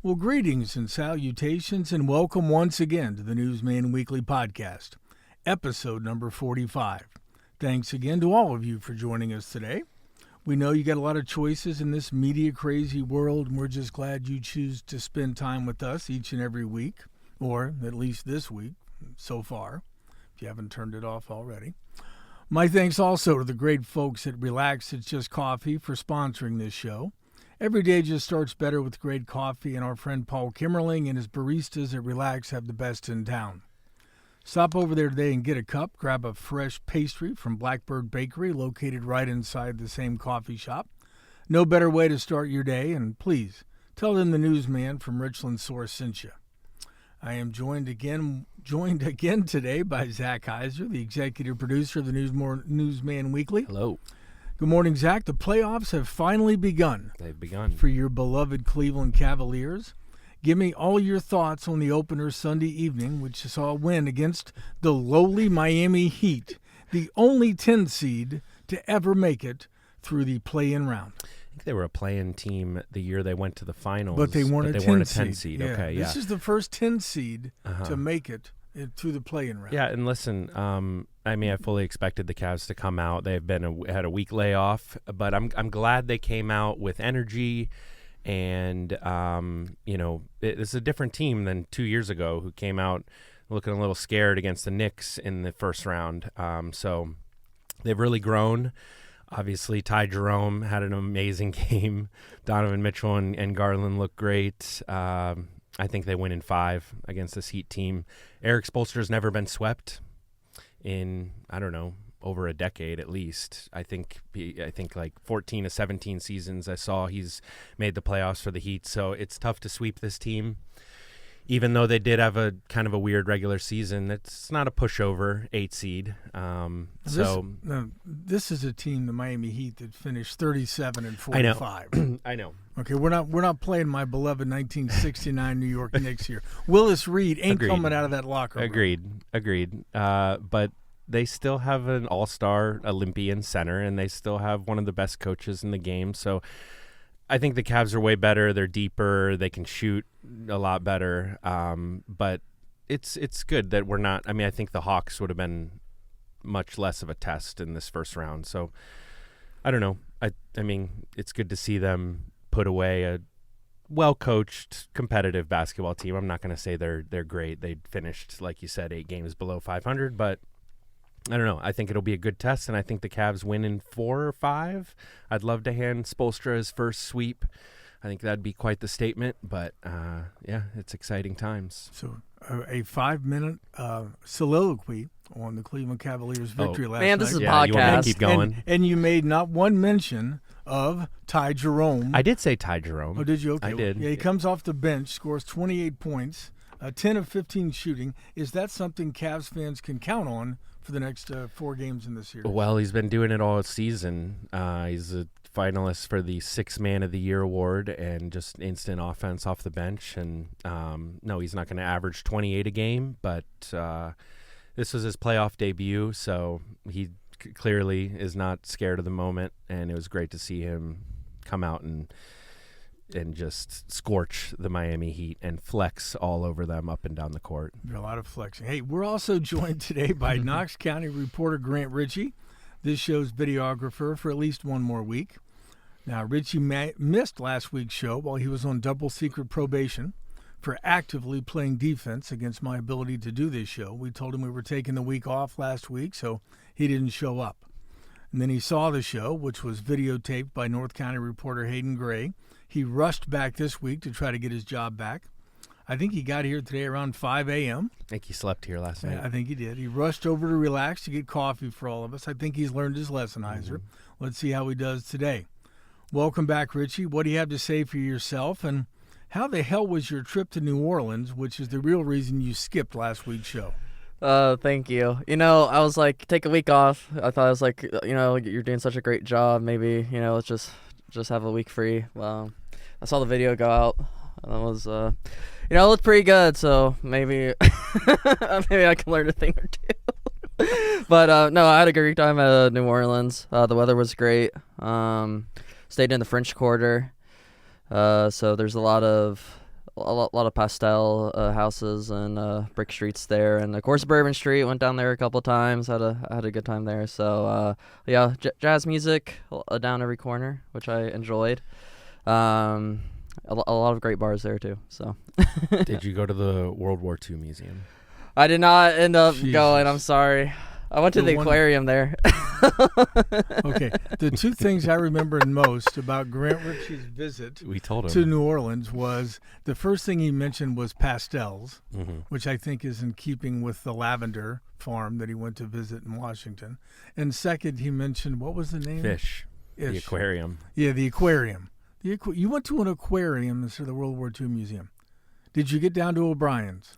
Well, greetings and salutations, and welcome once again to the Newsman Weekly Podcast, episode number 45. Thanks again to all of you for joining us today. We know you got a lot of choices in this media-crazy world, and we're just glad you choose to spend time with us each and every week, or at least this week so far, if you haven't turned it off already. My thanks also to the great folks at Relax It's Just Coffee for sponsoring this show. Every day just starts better with great coffee, and our friend Paul Kimmerling and his baristas at Relax have the best in town. Stop over there today and get a cup. Grab a fresh pastry from Blackbird Bakery, located right inside the same coffee shop. No better way to start your day, and please tell them the newsman from Richland Source sent you. I am joined again today by Zac Hiser, the executive producer of the Newsman Weekly. Hello. Good morning, Zac. The playoffs have finally begun. They've begun. For your beloved Cleveland Cavaliers. Give me all your thoughts on the opener Sunday evening, which saw a win against the lowly Miami Heat, the only 10 seed to ever make it through the play-in round. I think they were a play-in team the year they went to the finals. But they weren't a 10 seed. Yeah. Okay, yeah. This is the first 10 seed to make it through the play-in round. Yeah, and listen, I fully expected the Cavs to come out. They've had a week layoff, but I'm glad they came out with energy. And it's a different team than 2 years ago, who came out looking a little scared against the Knicks in the first round. So they've really grown. Obviously, Ty Jerome had an amazing game. Donovan Mitchell and Garland look great. I think they win in 5 against this Heat team. Eric Spoelstra's never been swept in, over a decade at least. I think like 14 to 17 seasons I saw he's made the playoffs for the Heat. So it's tough to sweep this team. Even though they did have a kind of a weird regular season, it's not a pushover 8 seed. This is a team, the Miami Heat, that finished 37-45. I know. Okay, we're not playing my beloved 1969 New York Knicks here. Willis Reed ain't coming out of that locker room. Agreed. But they still have an all-star Olympian center, and they still have one of the best coaches in the game. So I think the Cavs are way better. They're deeper. They can shoot a lot better. But it's good that we're not. I think the Hawks would have been much less of a test in this first round. So I don't know. It's good to see them put away a well-coached, competitive basketball team. I'm not going to say they're great. They finished, like you said, 8 games below 500, but I don't know. I think it'll be a good test, and I think the Cavs win in 4 or 5. I'd love to hand Spoelstra his first sweep. I think that'd be quite the statement, but it's exciting times. So a 5-minute soliloquy on the Cleveland Cavaliers' victory last night. Man, this is a podcast. You want me to keep going? And you made not one mention of Ty Jerome. I did say Ty Jerome. Oh, did you? Okay. I did. Yeah, he comes off the bench, scores 28 points, 10 of 15 shooting. Is that something Cavs fans can count on for the next 4 games in this series? Well, he's been doing it all season. He's a finalist for the 6th Man of the Year award and just instant offense off the bench. And no, he's not going to average 28 a game, but this was his playoff debut, so he clearly is not scared of the moment, and it was great to see him come out and just scorch the Miami Heat and flex all over them up and down the court. A lot of flexing. Hey, we're also joined today by Knox County reporter Grant Ritchey, this show's videographer for at least one more week. Now, Ritchie missed last week's show while he was on double secret probation for actively playing defense against my ability to do this show. We told him we were taking the week off last week, so he didn't show up. And then he saw the show, which was videotaped by North County reporter Hayden Gray. He rushed back this week to try to get his job back. I think he got here today around 5 a.m. I think he slept here last night. I think he did. He rushed over to Relax to get coffee for all of us. I think he's learned his lesson, Hiser. Let's see how he does today. Welcome back, Ritchie. What do you have to say for yourself? And how the hell was your trip to New Orleans, which is the real reason you skipped last week's show? Thank you. I was like, take a week off. I thought I was like, you're doing such a great job. Maybe, let's just have a week free. Well, I saw the video go out, and it was, it looked pretty good. So maybe, maybe I can learn a thing or two. But no, I had a great time at New Orleans. The weather was great. Stayed in the French Quarter. So there's a lot of lot of pastel houses and brick streets there, and of course Bourbon Street. Went down there a couple times. Had a good time there. So yeah, jazz music down every corner, which I enjoyed. A lot of great bars there too. So. Did you go to the World War II museum? I did not end up going. I'm sorry. I went to the aquarium there. Okay. The two things I remember most about Grant Ritchey's visit to New Orleans was the first thing he mentioned was pastels, which I think is in keeping with the lavender farm that he went to visit in Washington. And second, he mentioned, what was the name? Fish. The aquarium. Yeah, the aquarium. You went to an aquarium instead of the World War II museum. Did you get down to O'Brien's?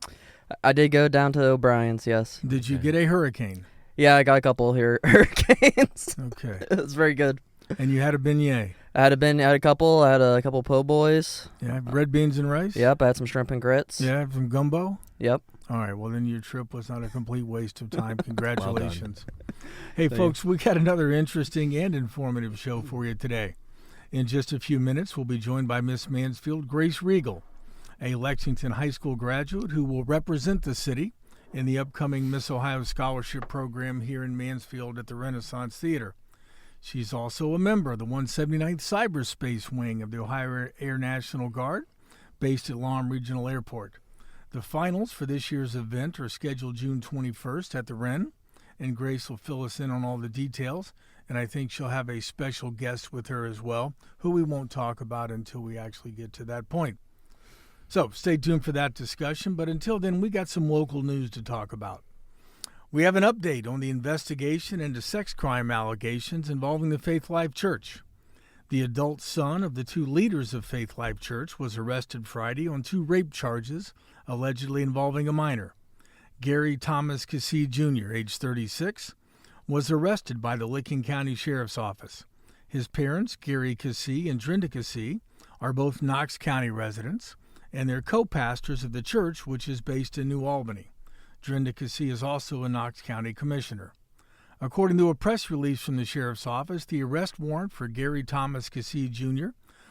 I did go down to O'Brien's, yes. Did you get a hurricane? Yeah, I got a couple hurricanes. Okay. It was very good. And you had a beignet? I had a couple. I had a couple po' boys. Yeah, red beans and rice? Yep, I had some shrimp and grits. Yeah, some gumbo? Yep. All right, well, then your trip was not a complete waste of time. Congratulations. Well Hey, folks, we got another interesting and informative show for you today. In just a few minutes, we'll be joined by Miss Mansfield, Grace Riegel, a Lexington High School graduate who will represent the city in the upcoming Miss Ohio Scholarship Program here in Mansfield at the Renaissance Theater. She's also a member of the 179th Cyberspace Wing of the Ohio Air National Guard, based at Long Regional Airport. The finals for this year's event are scheduled June 21st at the Ren, and Grace will fill us in on all the details, and I think she'll have a special guest with her as well, who we won't talk about until we actually get to that point. So stay tuned for that discussion, but until then, we got some local news to talk about. We have an update on the investigation into sex crime allegations involving the Faith Life Church. The adult son of the two leaders of Faith Life Church was arrested Friday on 2 rape charges allegedly involving a minor. Gary Thomas Cassie Jr., age 36, was arrested by the Licking County Sheriff's Office. His parents, Gary Cassie and Drinda Cassie, are both Knox County residents, and they're co-pastors of the church, which is based in New Albany. Drinda Cassie is also a Knox County commissioner. According to a press release from the Sheriff's Office, the arrest warrant for Gary Thomas Cassie Jr.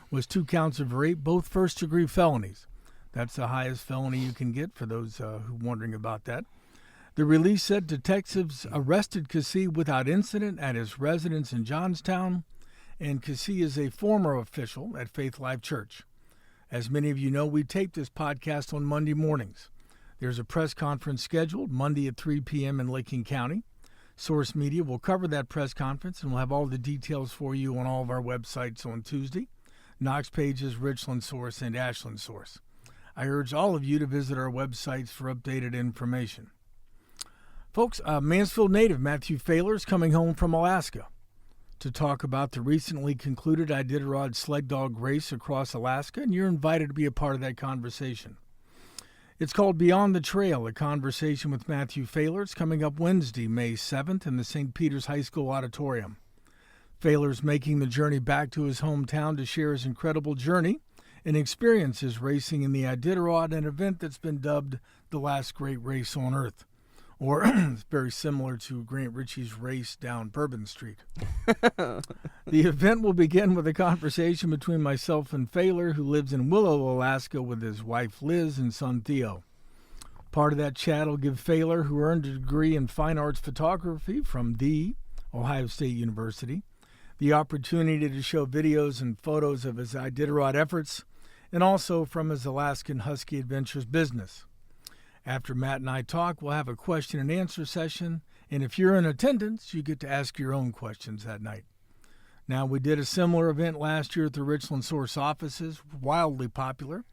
was 2 counts of rape, both first-degree felonies. That's the highest felony you can get for those who are wondering about that. The release said detectives arrested Cassie without incident at his residence in Johnstown, and Cassie is a former official at Faith Life Church. As many of you know, we tape this podcast on Monday mornings. There's a press conference scheduled Monday at 3 p.m. in Licking County. Source Media will cover that press conference, and we'll have all the details for you on all of our websites on Tuesday. Knox Pages, Richland Source, and Ashland Source. I urge all of you to visit our websites for updated information. Folks, Mansfield native Matthew Failer is coming home from Alaska to talk about the recently concluded Iditarod sled dog race across Alaska, and you're invited to be a part of that conversation. It's called Beyond the Trail, a conversation with Matthew Failer. It's coming up Wednesday, May 7th in the St. Peter's High School Auditorium. Failer's making the journey back to his hometown to share his incredible journey and experiences racing in the Iditarod, an event that's been dubbed the last great race on Earth. Or it's very similar to Grant Ritchey's race down Bourbon Street. The event will begin with a conversation between myself and Failer, who lives in Willow, Alaska, with his wife Liz and son Theo. Part of that chat will give Failer, who earned a degree in fine arts photography from the Ohio State University, the opportunity to show videos and photos of his Iditarod efforts, and also from his Alaskan Husky Adventures business. After Matt and I talk, we'll have a question and answer session, and if you're in attendance, you get to ask your own questions that night. Now, we did a similar event last year at the Richland Source offices, wildly popular.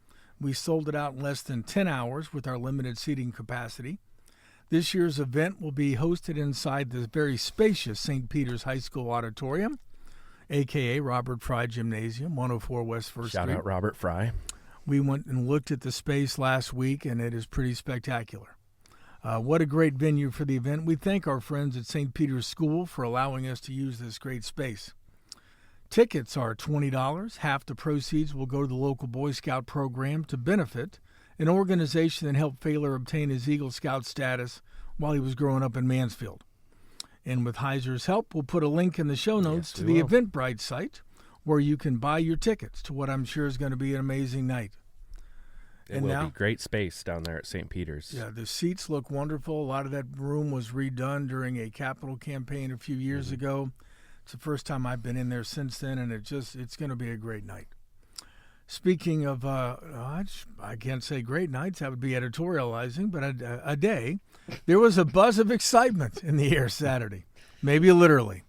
We sold it out in less than 10 hours with our limited seating capacity. This year's event will be hosted inside the very spacious St. Peter's High School Auditorium, a.k.a. Robert Fry Gymnasium, 104 West 1st Street. Shout out Robert Fry. We went and looked at the space last week, and it is pretty spectacular. What a great venue for the event. We thank our friends at St. Peter's School for allowing us to use this great space. Tickets are $20. Half the proceeds will go to the local Boy Scout program to benefit an organization that helped Failer obtain his Eagle Scout status while he was growing up in Mansfield. And with Hiser's help, we'll put a link in the show notes to the Eventbrite site, where you can buy your tickets to what I'm sure is going to be an amazing night. It will be great space down there at St. Peter's. Yeah, the seats look wonderful. A lot of that room was redone during a capital campaign a few years ago. It's the first time I've been in there since then, and it's going to be a great night. Speaking of, I can't say great nights. That would be editorializing, but a day. There was a buzz of excitement in the air Saturday, maybe literally,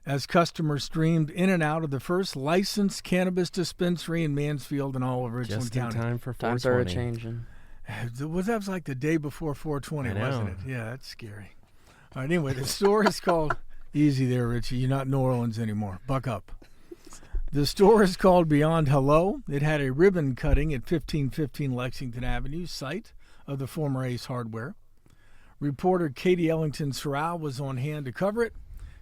as customers streamed in and out of the first licensed cannabis dispensary in Mansfield and all of Richland County. Just in time for 420. Times are changing. That was like the day before 420, I know. wasn't it? Yeah, that's scary. All right, anyway, the store is called... Easy there, Richie. You're not in New Orleans anymore. Buck up. The store is called Beyond Hello. It had a ribbon cutting at 1515 Lexington Avenue, site of the former Ace Hardware. Reporter Katie Ellington-Sorrell was on hand to cover it.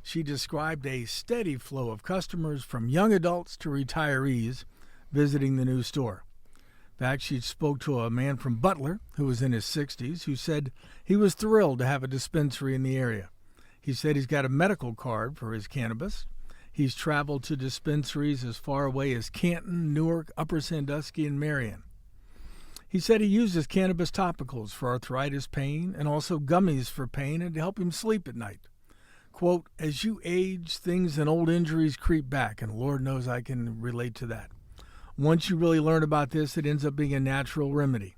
She described a steady flow of customers from young adults to retirees visiting the new store. In fact, she spoke to a man from Butler who was in his 60s who said he was thrilled to have a dispensary in the area. He said he's got a medical card for his cannabis. He's traveled to dispensaries as far away as Canton, Newark, Upper Sandusky, and Marion. He said he uses cannabis topicals for arthritis pain and also gummies for pain and to help him sleep at night. Quote, as you age, things and old injuries creep back, and Lord knows I can relate to that. Once you really learn about this, it ends up being a natural remedy.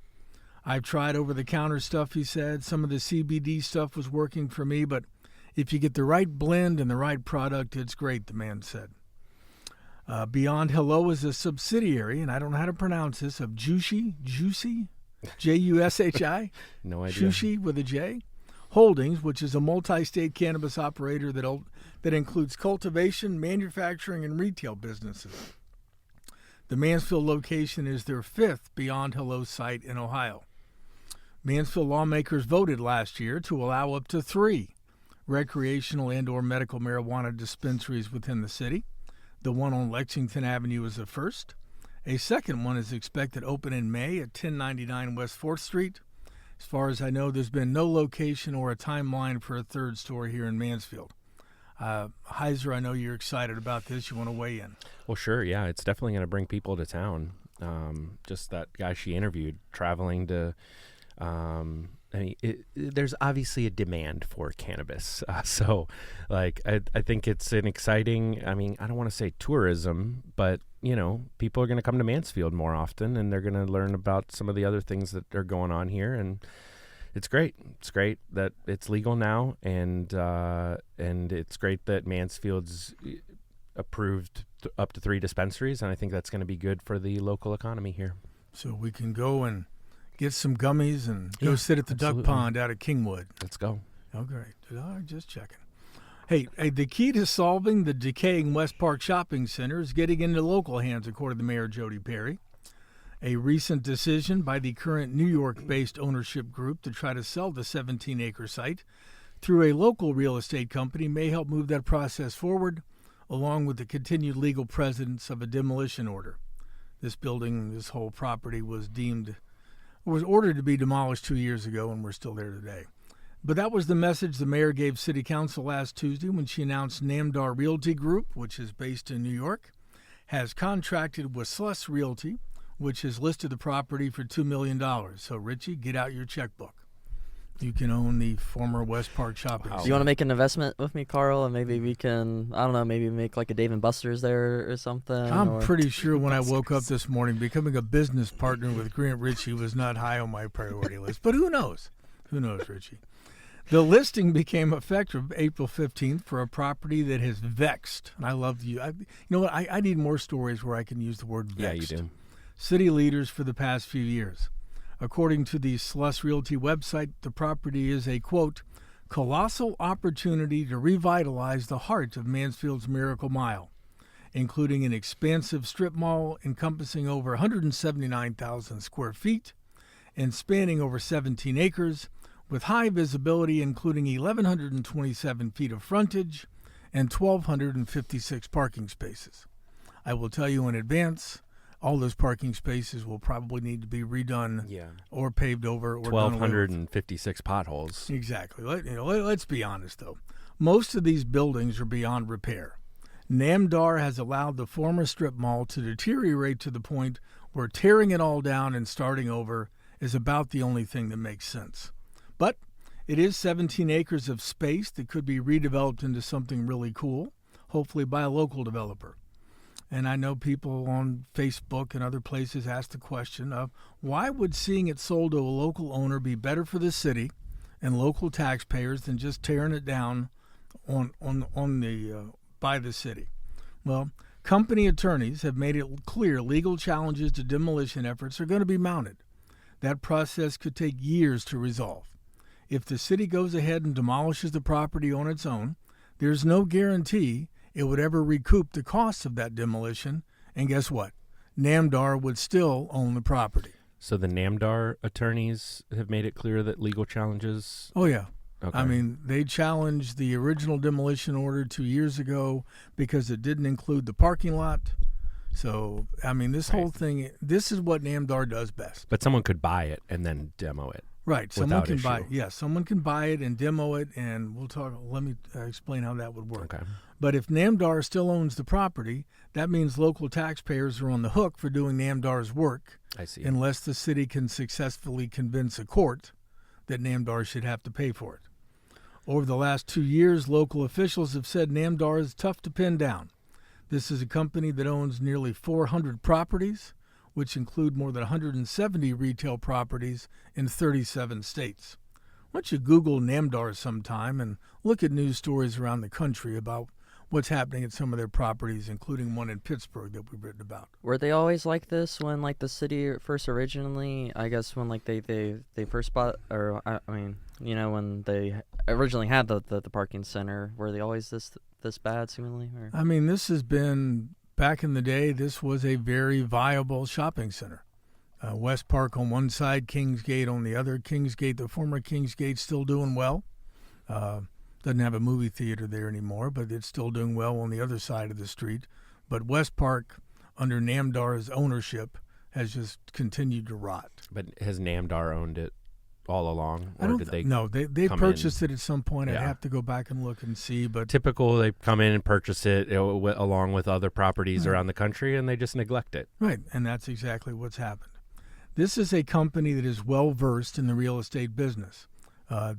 I've tried over-the-counter stuff, he said. Some of the CBD stuff was working for me, but if you get the right blend and the right product, it's great, the man said. Beyond Hello is a subsidiary, and I don't know how to pronounce this, of Jushi, J-U-S-H-I? No idea. Jushi with a J. Holdings, which is a multi-state cannabis operator that includes cultivation, manufacturing, and retail businesses. The Mansfield location is their fifth Beyond Hello site in Ohio. Mansfield lawmakers voted last year to allow up to 3 recreational and or medical marijuana dispensaries within the city. The one on Lexington Avenue is the first. A second one is expected to open in May at 1099 West 4th Street. As far as I know, there's been no location or a timeline for a third store here in Mansfield. Hiser, I know you're excited about this. You want to weigh in? Well, sure, yeah. It's definitely going to bring people to town. Just that guy she interviewed traveling to... there's obviously a demand for cannabis. So, I think it's an exciting, I don't want to say tourism, but, people are going to come to Mansfield more often, and they're going to learn about some of the other things that are going on here. And it's great. It's great that it's legal now, and it's great that Mansfield's approved up to 3 dispensaries, and I think that's going to be good for the local economy here. So we can go and get some gummies and go sit at the duck pond out at Kingwood. Let's go. Oh, great. Just checking. Hey, the key to solving the decaying West Park Shopping Center is getting into local hands, according to Mayor Jody Perry. A recent decision by the current New York-based ownership group to try to sell the 17-acre site through a local real estate company may help move that process forward, along with the continued legal presence of a demolition order. This whole property was ordered to be demolished 2 years ago, and we're still there today. But that was the message the mayor gave City Council last Tuesday when she announced Namdar Realty Group, which is based in New York, has contracted with Sluss Realty, which has listed the property for $2 million. So, Richie, get out your checkbook. You can own the former West Park Shopping Center. Do you want to make an investment with me, Carl, and maybe we can, maybe make like a Dave & Buster's there or something? I'm pretty sure when I woke up this morning, becoming a business partner with Grant Ritchey was not high on my priority list. But who knows? Who knows, Richie? The listing became effective April 15th for a property that has vexed. And I love you. You know what? I need more stories where I can use the word vexed. Yeah, you do. City leaders for the past few years. According to the Sluss Realty website, the property is a, quote, colossal opportunity to revitalize the heart of Mansfield's Miracle Mile, including an expansive strip mall encompassing over 179,000 square feet and spanning over 17 acres, with high visibility including 1,127 feet of frontage and 1,256 parking spaces. I will tell you in advance, all those parking spaces will probably need to be redone or paved over. Or 1,256 potholes. Exactly. Let's be honest, though. Most of these buildings are beyond repair. Namdar has allowed the former strip mall to deteriorate to the point where tearing it all down and starting over is about the only thing that makes sense. But it is 17 acres of space that could be redeveloped into something really cool, hopefully by a local developer. And I know people on Facebook and other places ask the question of why would seeing it sold to a local owner be better for the city and local taxpayers than just tearing it down by the city? Well, company attorneys have made it clear legal challenges to demolition efforts are going to be mounted. That process could take years to resolve. If the city goes ahead and demolishes the property on its own, there's no guarantee it would ever recoup the costs of that demolition, and guess what? NAMDAR would still own the property. So the NAMDAR attorneys have made it clear that legal challenges... Oh, yeah. Okay. I mean, they challenged the original demolition order 2 years ago because it didn't include the parking lot. So, I mean, this whole thing, this is what NAMDAR does best. But someone could buy it and then demo it. Right. Someone can buy it. issue. Yeah, someone can buy it and demo it, and we'll talk. Let me explain how that would work. Okay. But if NAMDAR still owns the property, that means local taxpayers are on the hook for doing NAMDAR's work. I see. Unless the city can successfully convince a court that NAMDAR should have to pay for it. Over the last 2 years, local officials have said NAMDAR is tough to pin down. This is a company that owns nearly 400 properties, which include more than 170 retail properties in 37 states. Why don't you Google NAMDAR sometime and look at news stories around the country about what's happening at some of their properties, including one in Pittsburgh that we've written about. Were they always like this when like the city first originally? I guess when like they first bought, or I mean, you know, when they originally had the parking center, were they always this bad seemingly? Or? I mean, this has been back in the day. This was a very viable shopping center. West Park on one side, Kingsgate on the other. Kingsgate, the former Kingsgate, still doing well. Doesn't have a movie theater there anymore, but it's still doing well on the other side of the street. But West Park, under NAMDAR's ownership, has just continued to rot. But has NAMDAR owned it all along? Or did they No, they purchased it at some point. Yeah. I'd have to go back and look and see. But typical, they come in and purchase it along with other properties around the country, and they just neglect it. Right, and that's exactly what's happened. This is a company that is well-versed in the real estate business. I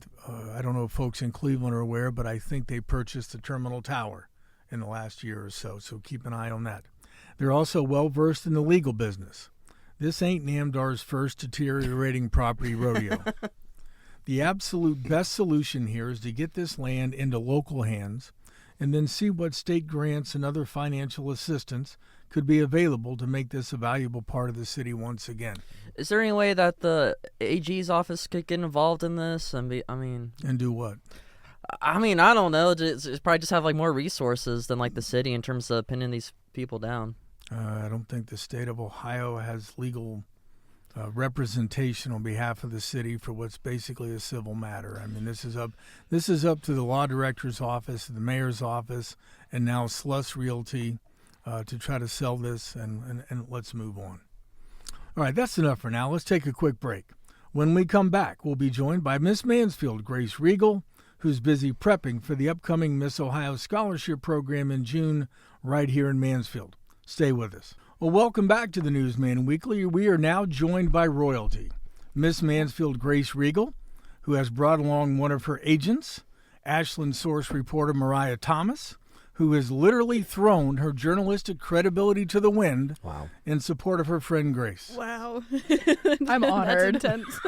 don't know if folks in Cleveland are aware, but I think they purchased the Terminal Tower in the last year or so keep an eye on that. They're also well-versed in the legal business. This ain't NAMDAR's first deteriorating property rodeo. The absolute best solution here is to get this land into local hands and then see what state grants and other financial assistance could be available to make this a valuable part of the city once again. Is there any way that the AG's office could get involved in this and And do what? I mean, I don't know. Just probably just have like more resources than like the city in terms of pinning these people down. I don't think the state of Ohio has legal representation on behalf of the city for what's basically a civil matter. I mean, this is up to the law director's office, the mayor's office, and now Sluss Realty to try to sell this, and let's move on. All right, that's enough for now. Let's take a quick break. When we come back, we'll be joined by Miss Mansfield, Grace Riegel, who's busy prepping for the upcoming Miss Ohio Scholarship Program in June right here in Mansfield. Stay with us. Well, welcome back to the Newsman Weekly. We are now joined by royalty, Miss Mansfield Grace Riegel, who has brought along one of her agents, Ashland Source reporter Mariah Thomas, who has literally thrown her journalistic credibility to the wind in support of her friend Grace. Wow. I'm honored. That's intense.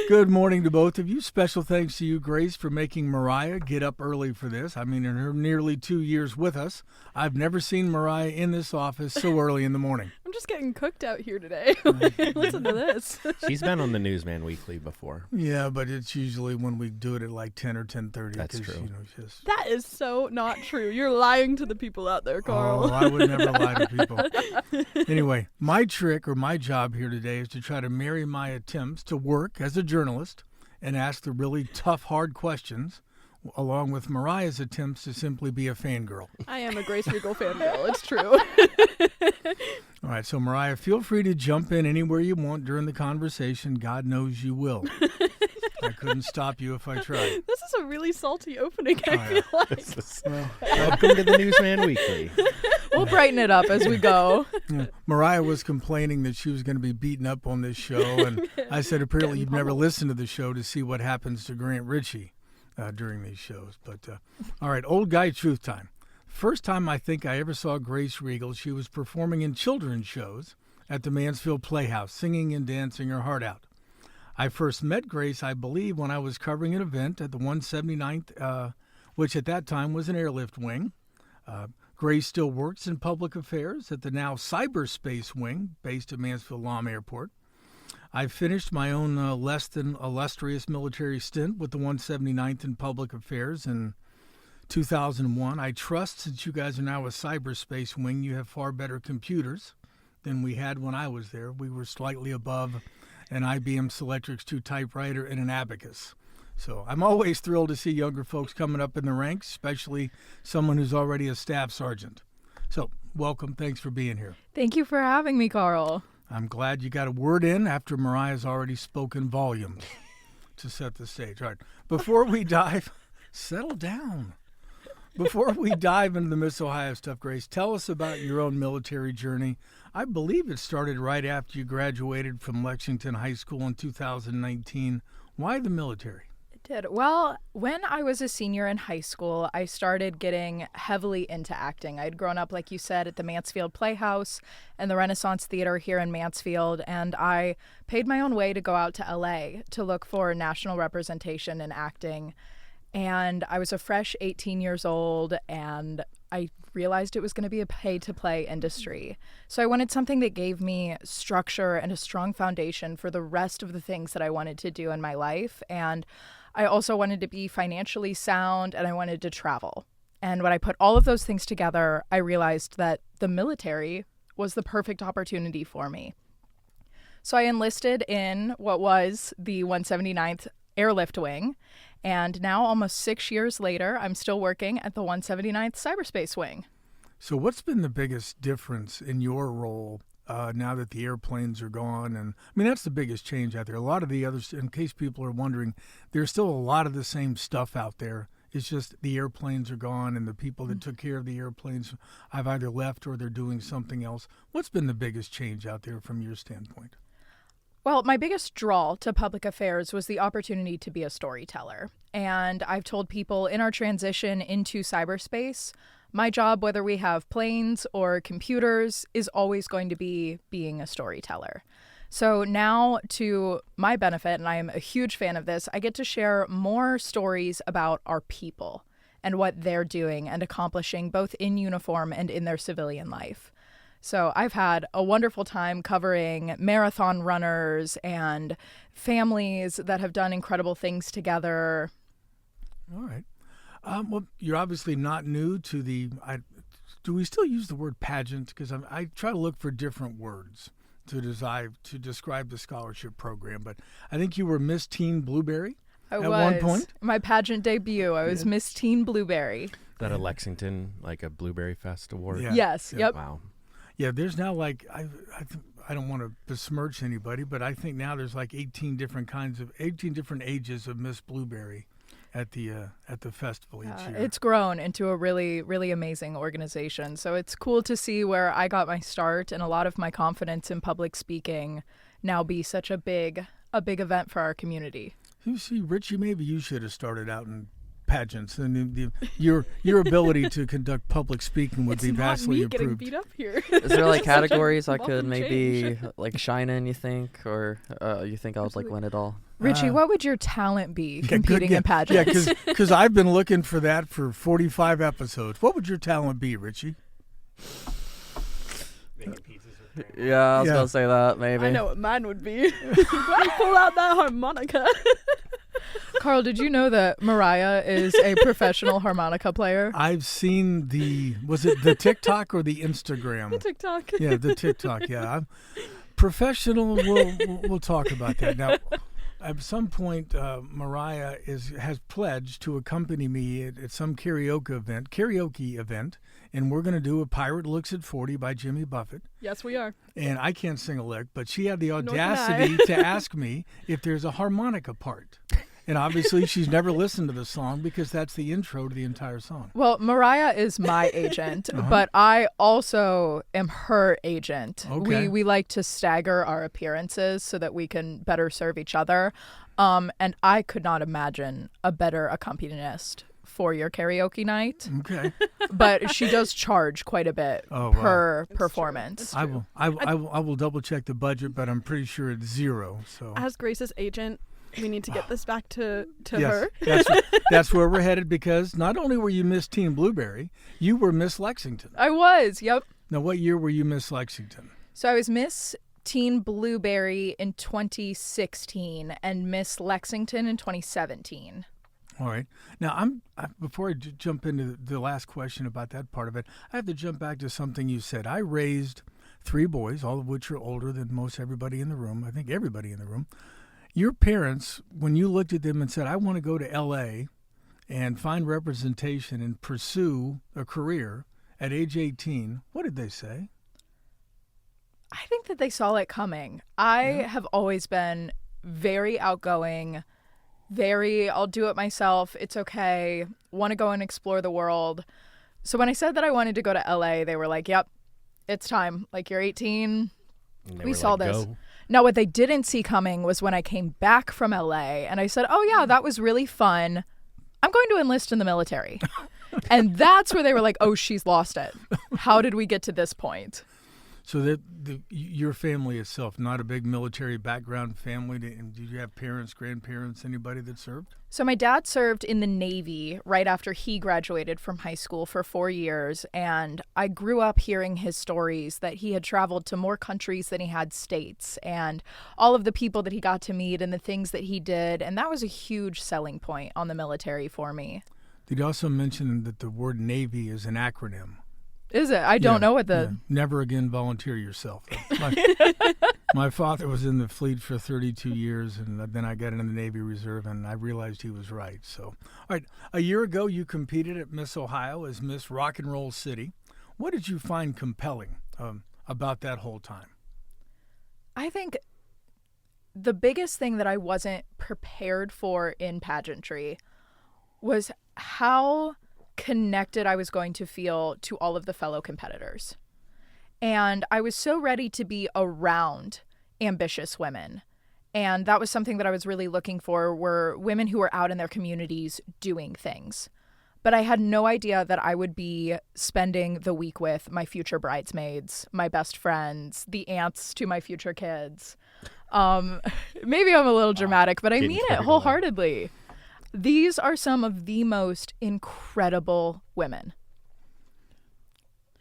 Good morning to both of you. Special thanks to you, Grace, for making Mariah get up early for this. I mean, in her nearly 2 years with us, I've never seen Mariah in this office so early in the morning. I'm just getting cooked out here today. Listen to this. She's been on the Newsman Weekly before. Yeah, but it's usually when we do it at like 10 or 10:30. That's true. That is so not true. You're lying to the people out there, Carl. Oh, I would never lie to people. Anyway, my trick or my job here today is to try to marry my attempts to work as a journalist and ask the really tough, hard questions, along with Mariah's attempts to simply be a fangirl. I am a Grace Riegel fangirl. It's true. All right, so Mariah, feel free to jump in anywhere you want during the conversation. God knows you will. I couldn't stop you if I tried. This is a really salty opening, I feel like. Welcome to the Newsman Weekly. We'll brighten it up as we go. Yeah. Mariah was complaining that she was going to be beaten up on this show, and I said apparently you've never listened to the show to see what happens to Grant Ritchey during these shows. But all right, old guy truth time. First time I think I ever saw Grace Riegel, she was performing in children's shows at the Mansfield Playhouse, singing and dancing her heart out. I first met Grace, I believe, when I was covering an event at the 179th, which at that time was an airlift wing. Grace still works in public affairs at the now Cyberspace Wing, based at Mansfield Lahm Airport. I finished my own less than illustrious military stint with the 179th in public affairs in 2001. I trust, since you guys are now a Cyberspace Wing, you have far better computers than we had when I was there. We were slightly above an IBM Selectrix 2 typewriter and an abacus. So I'm always thrilled to see younger folks coming up in the ranks, especially someone who's already a staff sergeant. So welcome. Thanks for being here. Thank you for having me, Carl. I'm glad you got a word in after Mariah's already spoken volumes to set the stage. All right. Before we dive, settle down. Before we dive into the Miss Ohio stuff, Grace, tell us about your own military journey. I believe it started right after you graduated from Lexington High School in 2019. Why the military? Did. Well, when I was a senior in high school, I started getting heavily into acting. I'd grown up, like you said, at the Mansfield Playhouse and the Renaissance Theater here in Mansfield, and I paid my own way to go out to LA to look for national representation in acting. And I was a fresh 18 years old, and I realized it was going to be a pay-to-play industry. So I wanted something that gave me structure and a strong foundation for the rest of the things that I wanted to do in my life. And I also wanted to be financially sound, and I wanted to travel. And when I put all of those things together, I realized that the military was the perfect opportunity for me. So I enlisted in what was the 179th Airlift Wing, and now almost 6 years later, I'm still working at the 179th Cyberspace Wing. So what's been the biggest difference in your role now that the airplanes are gone? And I mean, that's the biggest change out there. A lot of the others, in case people are wondering, there's still a lot of the same stuff out there. It's just the airplanes are gone, and the people that took care of the airplanes have either left or they're doing something else. What's been the biggest change out there from your standpoint? Well, my biggest draw to public affairs was the opportunity to be a storyteller. And I've told people in our transition into cyberspace, my job, whether we have planes or computers, is always going to be being a storyteller. So now, to my benefit, and I am a huge fan of this, I get to share more stories about our people and what they're doing and accomplishing both in uniform and in their civilian life. So I've had a wonderful time covering marathon runners and families that have done incredible things together. All right. Well, you're obviously not new to the. Do we still use the word pageant? Because I try to look for different words to describe the scholarship program. But I think you were Miss Teen Blueberry at one point. My pageant debut, I was Miss Teen Blueberry. Is that a Lexington, like a Blueberry Fest award? Yeah. Yes. Yeah. Yep. Wow. Yeah, there's now like I don't want to besmirch anybody, but I think now there's like 18 different ages of Miss Blueberry at the festival each year. It's grown into a really, really amazing organization. So it's cool to see where I got my start and a lot of my confidence in public speaking now be such a big event for our community. You see, Richie, maybe you should have started out in pageants, and your ability to conduct public speaking would be vastly improved. It's not me getting beat up here. Is there like categories I could welcome maybe like shine in, you think? Or you think I would like win it all? Richie, what would your talent be competing in pageants? Yeah, because I've been looking for that for 45 episodes. What would your talent be, Richie? Making pizzas or Yeah, I was gonna say that maybe. I know what mine would be. Pull out that harmonica. Carl, did you know that Mariah is a professional harmonica player? I've seen was it the TikTok or the Instagram? The TikTok. Yeah, the TikTok. Yeah, I'm professional. We'll talk about that now. At some point, Mariah has pledged to accompany me at some karaoke event, and we're going to do a Pirate Looks at 40 by Jimmy Buffett. Yes, we are. And I can't sing a lick, but she had the audacity to ask me if there's a harmonica part. And obviously she's never listened to the song because that's the intro to the entire song. Well, Mariah is my agent, but I also am her agent. Okay. We like to stagger our appearances so that we can better serve each other. And I could not imagine a better accompanist for your karaoke night. Okay. But she does charge quite a bit per performance. I will double check the budget, but I'm pretty sure it's zero. So As Grace's agent, we need to get this back to yes, her. that's where we're headed, because not only were you Miss Teen Blueberry, you were Miss Lexington. I was, yep. Now, what year were you Miss Lexington? So I was Miss Teen Blueberry in 2016 and Miss Lexington in 2017. All right. Now, before I jump into the last question about that part of it, I have to jump back to something you said. I raised 3 boys, all of which are older than most everybody in the room. I think everybody in the room. Your parents, when you looked at them and said, I want to go to L.A. and find representation and pursue a career at age 18, what did they say? I think that they saw it coming. I have always been very outgoing, I'll do it myself, it's okay, want to go and explore the world. So when I said that I wanted to go to LA, they were like, yep, it's time. Like, you're 18. We saw this. Go. Now, what they didn't see coming was when I came back from LA and I said, oh, yeah, that was really fun. I'm going to enlist in the military. And that's where they were like, oh, she's lost it. How did we get to this point? So your family itself, not a big military background family? Did you have parents, grandparents, anybody that served? So my dad served in the Navy right after he graduated from high school for 4 years. And I grew up hearing his stories that he had traveled to more countries than he had states, and all of the people that he got to meet and the things that he did. And that was a huge selling point on the military for me. Did you also mention that the word Navy is an acronym? Is it? I don't know what the... Never again volunteer yourself. My father was in the fleet for 32 years, and then I got into the Navy Reserve, and I realized he was right. So, all right, a year ago you competed at Miss Ohio as Miss Rock and Roll City. What did you find compelling about that whole time? I think the biggest thing that I wasn't prepared for in pageantry was how connected I was going to feel to all of the fellow competitors. And I was so ready to be around ambitious women. And that was something that I was really looking for, were women who were out in their communities doing things. But I had no idea that I would be spending the week with my future bridesmaids, my best friends, the aunts to my future kids. Maybe I'm a little dramatic, but I mean it wholeheartedly. These are some of the most incredible women.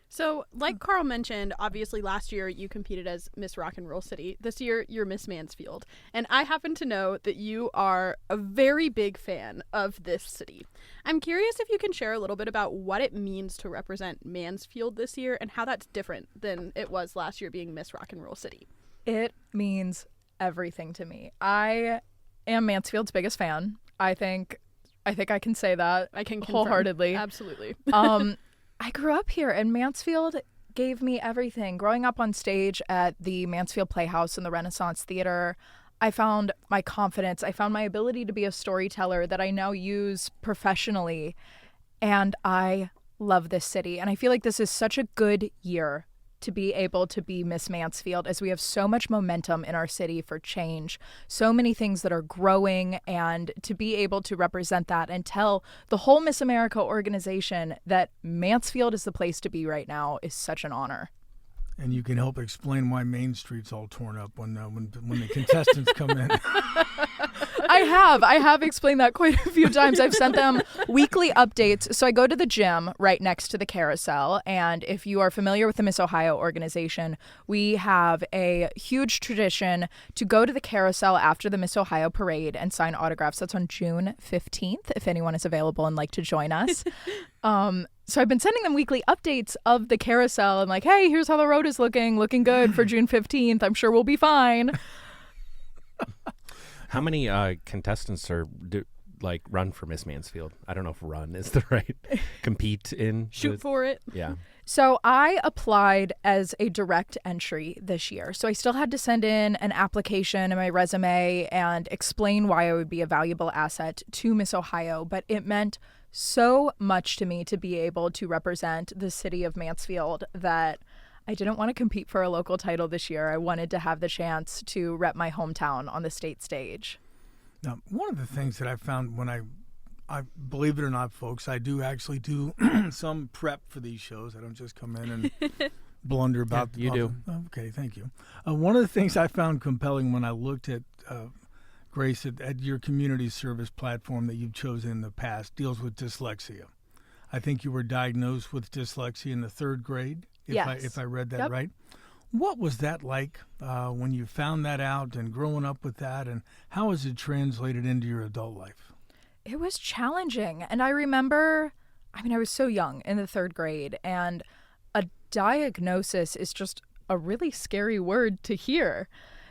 So, like Carl mentioned, obviously last year you competed as Miss Rock and Roll City. This year you're Miss Mansfield. And I happen to know that you are a very big fan of this city. I'm curious if you can share a little bit about what it means to represent Mansfield this year and how that's different than it was last year being Miss Rock and Roll City. It means everything to me. I am Mansfield's biggest fan. I think I can say that. I can confirm. Wholeheartedly. Absolutely. I grew up here, and Mansfield gave me everything. Growing up on stage at the Mansfield Playhouse and the Renaissance Theater, I found my confidence. I found my ability to be a storyteller that I now use professionally. And I love this city. And I feel like this is such a good year to be able to be Miss Mansfield, as we have so much momentum in our city for change, so many things that are growing, and to be able to represent that and tell the whole Miss America organization that Mansfield is the place to be right now is such an honor. And you can help explain why Main Street's all torn up when the contestants come in. I have explained that quite a few times. I've sent them weekly updates. So I go to the gym right next to the carousel. And if you are familiar with the Miss Ohio organization, we have a huge tradition to go to the carousel after the Miss Ohio parade and sign autographs. That's on June 15th, if anyone is available and like to join us. So I've been sending them weekly updates of the carousel and like, hey, here's how the road is looking good for June 15th. I'm sure we'll be fine. How many contestants like run for Miss Mansfield? I don't know if run is the right compete in. Shoot for it. Yeah. So I applied as a direct entry this year. So I still had to send in an application and my resume and explain why I would be a valuable asset to Miss Ohio. But it meant so much to me to be able to represent the city of Mansfield that I didn't want to compete for a local title this year. I wanted to have the chance to rep my hometown on the state stage. Now, one of the things that I found when I believe it or not, folks, I do actually do some prep for these shows. I don't just come in and blunder about you do. Okay, thank you. One of the things I found compelling when I looked at, Grace, at your community service platform that you've chosen in the past deals with dyslexia. I think you were diagnosed with dyslexia in the 3rd grade, if I read that right. What was that like when you found that out and growing up with that, and how has it translated into your adult life? It was challenging. And I remember, I was so young in the 3rd grade, and a diagnosis is just a really scary word to hear.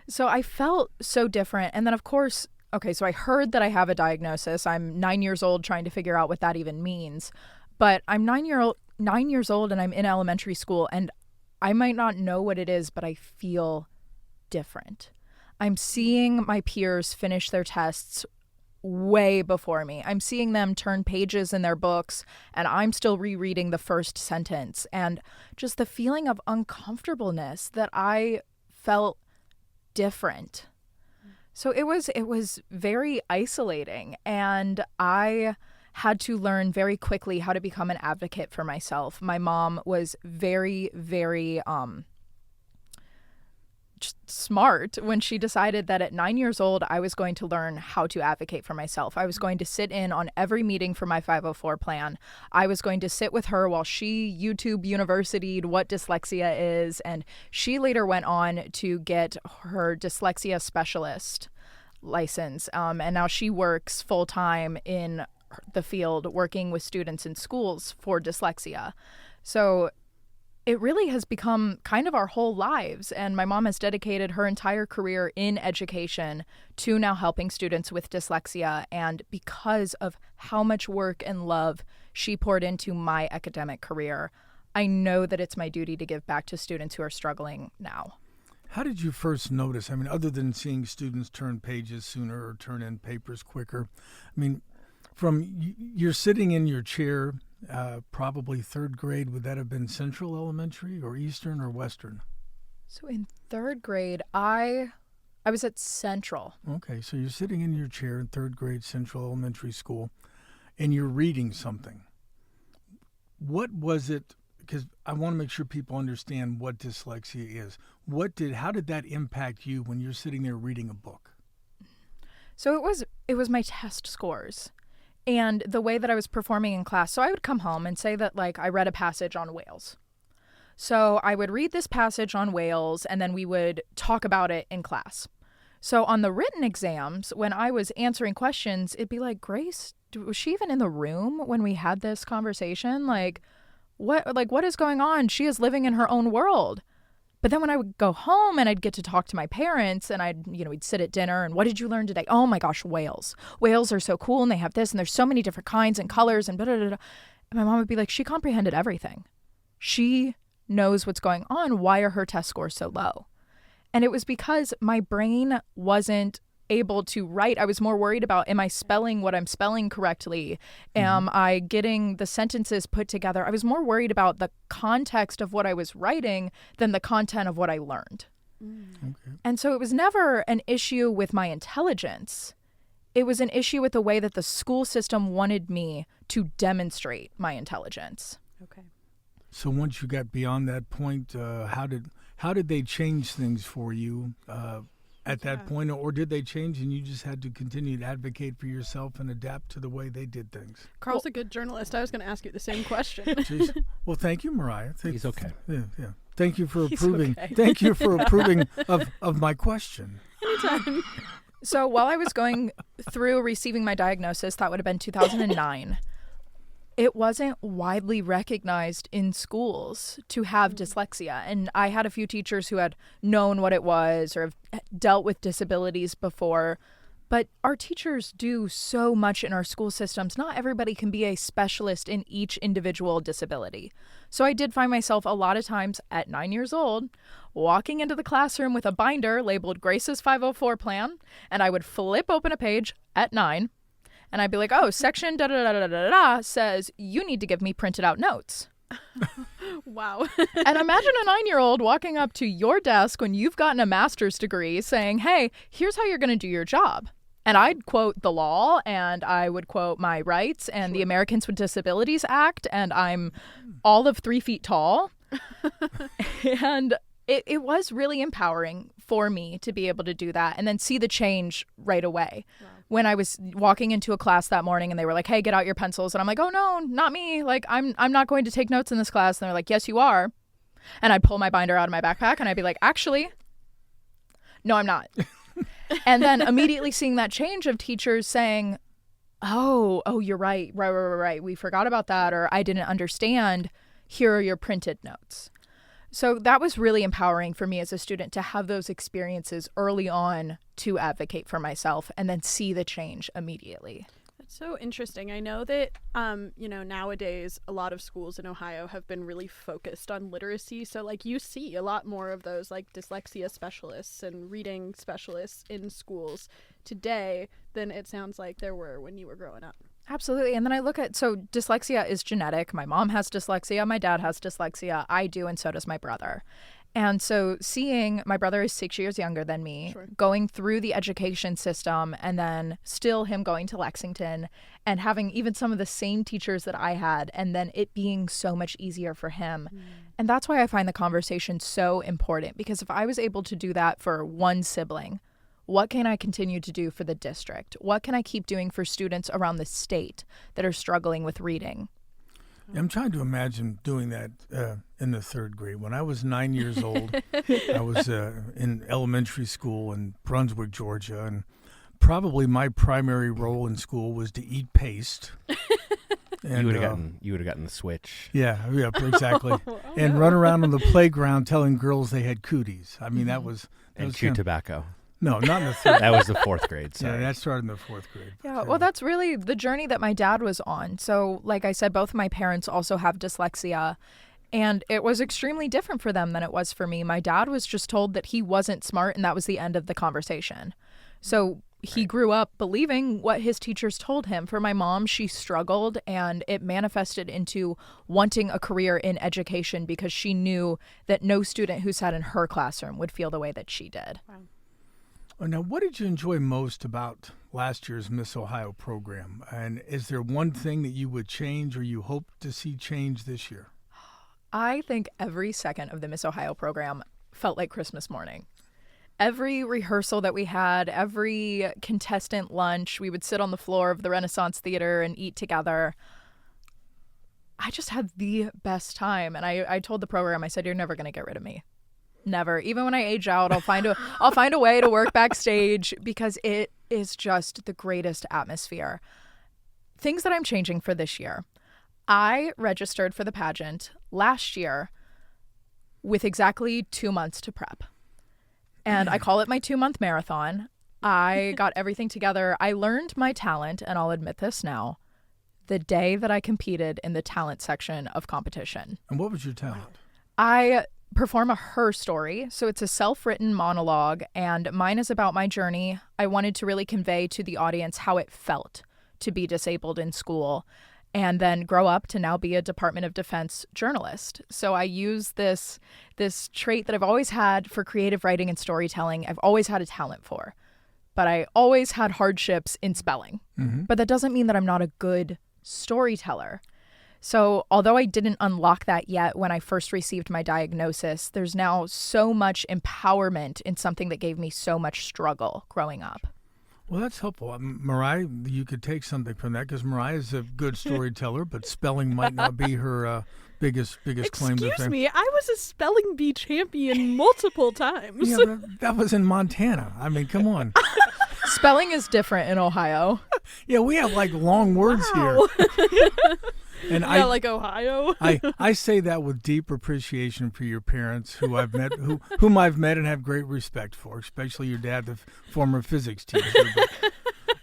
So I felt so different. And then, of course, so I heard that I have a diagnosis. I'm 9 years old trying to figure out what that even means. But I'm 9 years old and I'm in elementary school, and I might not know what it is, but I feel different. I'm seeing my peers finish their tests way before me. I'm seeing them turn pages in their books, and I'm still rereading the first sentence. And just the feeling of uncomfortableness that I felt different. So it was very isolating, and I had to learn very quickly how to become an advocate for myself. My mom was very, very smart when she decided that at 9 years old, I was going to learn how to advocate for myself. I was going to sit in on every meeting for my 504 plan. I was going to sit with her while she YouTube university'd what dyslexia is. And she later went on to get her dyslexia specialist license. And now she works full time in the field working with students in schools for dyslexia. So it really has become kind of our whole lives. And my mom has dedicated her entire career in education to now helping students with dyslexia. And because of how much work and love she poured into my academic career, I know that it's my duty to give back to students who are struggling now. How did you first notice? Other than seeing students turn pages sooner or turn in papers quicker, from you're sitting in your chair, probably 3rd grade, would that have been Central Elementary or Eastern or Western? So in 3rd grade, I was at Central. Okay, so you're sitting in your chair in 3rd grade, Central Elementary School, and you're reading something. What was it? Because I want to make sure people understand what dyslexia is. How did that impact you when you're sitting there reading a book? So it was my test scores and the way that I was performing in class. So I would come home and say that, I read a passage on whales. So I would read this passage on whales, and then we would talk about it in class. So on the written exams, when I was answering questions, it'd be like, Grace, was she even in the room when we had this conversation? What is going on? She is living in her own world. But then when I would go home and I'd get to talk to my parents, and we'd sit at dinner, and what did you learn today? Oh my gosh, whales. Whales are so cool, and they have this, and there's so many different kinds and colors, and blah, blah, blah. And my mom would be like, she comprehended everything. She knows what's going on. Why are her test scores so low? And it was because my brain wasn't able to write. I was more worried about, am I spelling what I'm spelling correctly? Am I getting the sentences put together? I was more worried about the context of what I was writing than the content of what I learned. Okay. And so it was never an issue with my intelligence. It was an issue with the way that the school system wanted me to demonstrate my intelligence. Okay. So once you got beyond that point, how did they change things for you at that point, or did they change and you just had to continue to advocate for yourself and adapt to the way they did things? Carl's a good journalist. I was going to ask you the same question. Jeez. Well, thank you, Mariah. He's okay. Yeah. Thank you for He's approving. okay. Thank you for approving of my question. Anytime. So while I was going through receiving my diagnosis, that would have been 2009, it wasn't widely recognized in schools to have dyslexia. And I had a few teachers who had known what it was or have dealt with disabilities before, But our teachers do so much in our school systems. Not everybody can be a specialist in each individual disability. So I did find myself a lot of times at 9 years old walking into the classroom with a binder labeled Grace's 504 plan, and I would flip open a page at 9, and I'd be like, oh, section da-da-da-da-da-da says you need to give me printed out notes. Wow. And imagine a 9-year-old walking up to your desk when you've gotten a master's degree saying, hey, here's how you're going to do your job. And I'd quote the law, and I would quote my rights and the Americans with Disabilities Act, and I'm all of 3 feet tall. And it was really empowering for me to be able to do that and then see the change right away. Wow. When I was walking into a class that morning and they were like, hey, get out your pencils. And I'm like, oh, no, not me. Like, I'm not going to take notes in this class. And they're like, yes, you are. And I'd pull my binder out of my backpack and I'd be like, actually, no, I'm not. And then immediately seeing that change of teachers saying, oh, you're right. Right. We forgot about that, or I didn't understand. Here are your printed notes. So that was really empowering for me as a student to have those experiences early on to advocate for myself and then see the change immediately. That's so interesting. I know that, nowadays a lot of schools in Ohio have been really focused on literacy. So like you see a lot more of those like dyslexia specialists and reading specialists in schools today than it sounds like there were when you were growing up. Absolutely. And then I look at, so dyslexia is genetic. My mom has dyslexia. My dad has dyslexia. I do, and so does my brother. And so seeing my brother is 6 years younger than me, sure, going through the education system, and then still him going to Lexington and having even some of the same teachers that I had, and then it being so much easier for him. And that's why I find the conversation so important, because if I was able to do that for one sibling, what can I continue to do for the district? What can I keep doing for students around the state that are struggling with reading? I'm trying to imagine doing that in the 3rd grade. When I was 9 years old, I was in elementary school in Brunswick, Georgia, and probably my primary role in school was to eat paste. And, you would have gotten the switch. Yeah, exactly. And run around on the playground telling girls they had cooties. I mean, that was chew tobacco. No, not in the 3rd. That was the 4th grade. Sorry. Yeah, that started in the 4th grade. Yeah, well, that's really the journey that my dad was on. So, like I said, both of my parents also have dyslexia, and it was extremely different for them than it was for me. My dad was just told that he wasn't smart, and that was the end of the conversation. So he grew up believing what his teachers told him. For my mom, she struggled, and it manifested into wanting a career in education because she knew that no student who sat in her classroom would feel the way that she did. Wow. Now, what did you enjoy most about last year's Miss Ohio program? And is there one thing that you would change or you hope to see change this year? I think every second of the Miss Ohio program felt like Christmas morning. Every rehearsal that we had, every contestant lunch, we would sit on the floor of the Renaissance Theater and eat together. I just had the best time. And I told the program, I said, you're never going to get rid of me. Never. Even when I age out, I'll find a way to work backstage because it is just the greatest atmosphere. Things that I'm changing for this year. I registered for the pageant last year with exactly 2 months to prep. And I call it my 2-month marathon. I got everything together. I learned my talent, and I'll admit this now, the day that I competed in the talent section of competition. And what was your talent? I perform a her story. So it's a self-written monologue, and mine is about my journey. I wanted to really convey to the audience how it felt to be disabled in school and then grow up to now be a Department of Defense journalist. So I use this trait that I've always had for creative writing and storytelling. I've always had a talent for, but I always had hardships in spelling. Mm-hmm. But that doesn't mean that I'm not a good storyteller. So although I didn't unlock that yet when I first received my diagnosis, there's now so much empowerment in something that gave me so much struggle growing up. Well, that's helpful. Mariah, you could take something from that because Mariah's a good storyteller, but spelling might not be her biggest claim to fame. Excuse me, I was a spelling bee champion multiple times. Yeah, but that was in Montana. I mean, come on. Spelling is different in Ohio. Yeah, we have like long words here. And yeah, like Ohio. I say that with deep appreciation for your parents, whom I've met and have great respect for, especially your dad, the former physics teacher.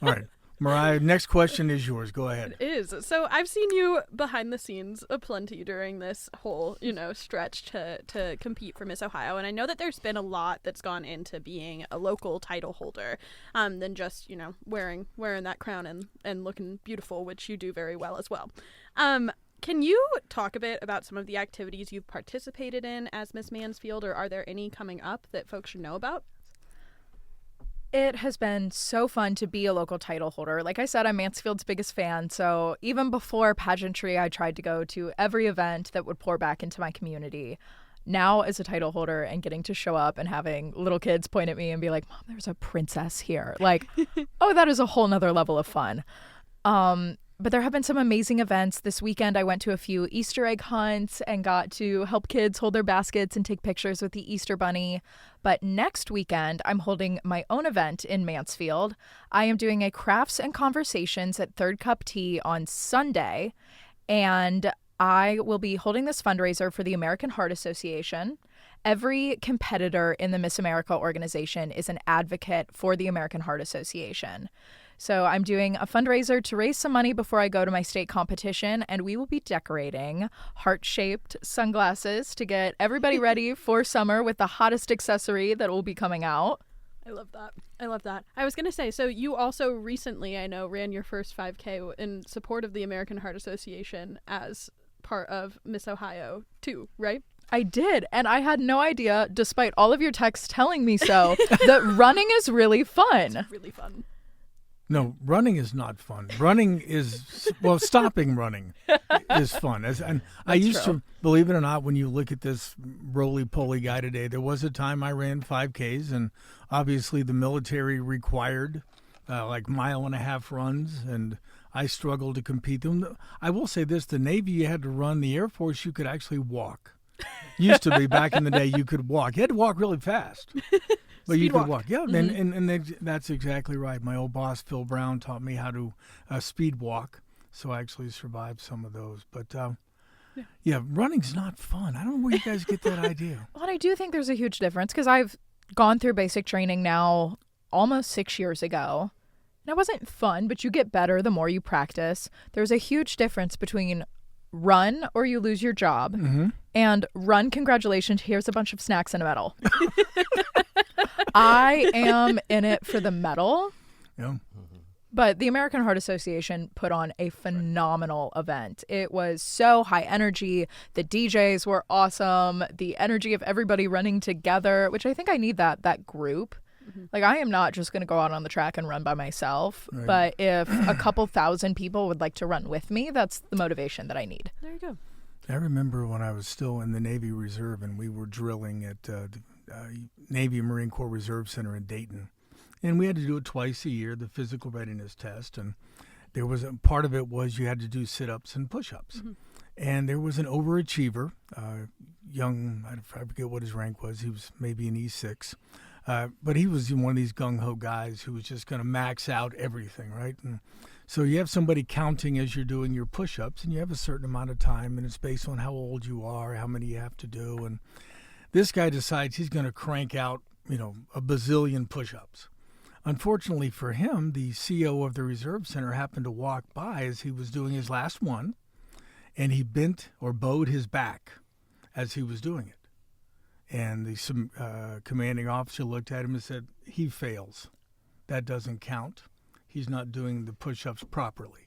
All right. Mariah, next question is yours. Go ahead. It is. So I've seen you behind the scenes aplenty during this whole, stretch to compete for Miss Ohio. And I know that there's been a lot that's gone into being a local title holder than just, wearing that crown and looking beautiful, which you do very well as well. Can you talk a bit about some of the activities you've participated in as Miss Mansfield, or are there any coming up that folks should know about? It has been so fun to be a local title holder. Like I said, I'm Mansfield's biggest fan. So even before pageantry, I tried to go to every event that would pour back into my community. Now, as a title holder and getting to show up and having little kids point at me and be like, Mom, there's a princess here. Like, oh, that is a whole nother level of fun. But there have been some amazing events. This weekend, I went to a few Easter egg hunts and got to help kids hold their baskets and take pictures with the Easter Bunny. But next weekend, I'm holding my own event in Mansfield. I am doing a crafts and conversations at Third Cup Tea on Sunday. And I will be holding this fundraiser for the American Heart Association. Every competitor in the Miss America organization is an advocate for the American Heart Association. So I'm doing a fundraiser to raise some money before I go to my state competition, and we will be decorating heart-shaped sunglasses to get everybody ready for summer with the hottest accessory that will be coming out. I love that. I was going to say, so you also recently, I know, ran your first 5K in support of the American Heart Association as part of Miss Ohio too, right? I did, and I had no idea, despite all of your texts telling me so, that running is really fun. It's really fun. No, running is not fun. Running is, stopping running is fun. And I used to, believe it or not, when you look at this roly-poly guy today, there was a time I ran 5Ks, and obviously the military required like mile-and-a-half runs, and I struggled to compete them. I will say this, the Navy, you had to run. The Air Force, you could actually walk. Used to be, back in the day, you could walk. You had to walk really fast. But you could walk. Yeah, and that's exactly right. My old boss, Phil Brown, taught me how to speed walk, so I actually survived some of those. But, running's not fun. I don't know where you guys get that idea. Well, I do think there's a huge difference, because I've gone through basic training now almost 6 years ago. And it wasn't fun, but you get better the more you practice. There's a huge difference between run or you lose your job, and run, congratulations, here's a bunch of snacks and a medal. I am in it for the medal. Yeah. But the American Heart Association put on a phenomenal event. It was so high energy. The DJs were awesome. The energy of everybody running together, which I think I need that group. Like, I am not just going to go out on the track and run by myself. Right. But if a couple thousand people would like to run with me, that's the motivation that I need. There you go. I remember when I was still in the Navy Reserve and we were drilling at Navy Marine Corps Reserve Center in Dayton. And we had to do it twice a year, the physical readiness test. And there was a part of it was you had to do sit-ups and push-ups. And there was an overachiever, young, I forget what his rank was. He was maybe an E6. But he was one of these gung-ho guys who was just going to max out everything, right? And so you have somebody counting as you're doing your push-ups, and you have a certain amount of time, and it's based on how old you are, how many you have to do. And this guy decides he's going to crank out, a bazillion push-ups. Unfortunately for him, the CO of the Reserve Center happened to walk by as he was doing his last one, and he bent or bowed his back as he was doing it. And the commanding officer looked at him and said, he fails. That doesn't count. He's not doing the push-ups properly.